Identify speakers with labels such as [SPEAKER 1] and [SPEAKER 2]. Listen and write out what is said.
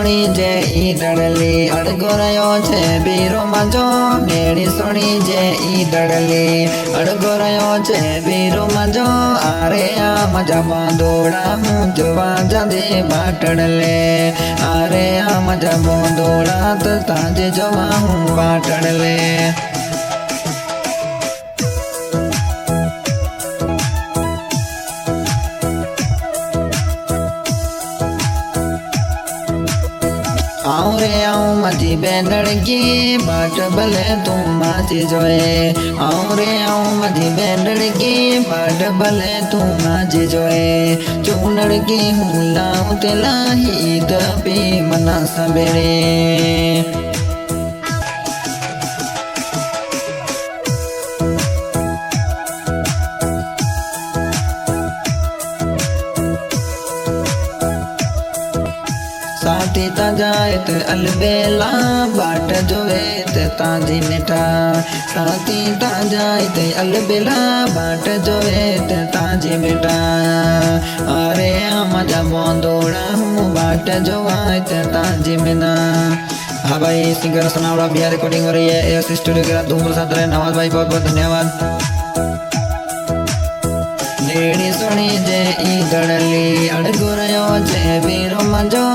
[SPEAKER 1] सुनी जे ईडड़ली अड़गोरयो छे बीरो मजो मेरी सुनी जे ईडड़ली अड़गोरयो छे बीरो मजो आरे आ मजा बांदोड़ा हूँ जवा जदे बाटड़ले आरे आ मजा बांदोड़ा तो ताजे जवा हूँ बाटड़ले आऊं रे आऊं मजी बेंदड़गी बाट भले तू माची जोए आऊं रे आऊं मजी बेंदड़गी बाट भले तू माची जोए चूनड़गी हूँ लाऊं तेलाही दबी मना सबेरे साथी ताजायत अलबेला बाट जोएत ताजी मिठा साथी ताजायत अलबेला बाट जोएत ताजी मिठा अरे मजा बोंदोड़ा हूँ बाट जोआयत ताजी मिना। हाँ भाई सिंगर सुनावड़ा बिहार रिकॉर्डिंग हो रही है एस स्टूडियो के धूम साथ रहे नवाज भाई बहुत बहुत धन्यवाद। सुनी जे ईदड़ली अड़गोरयो छे बीरो मजो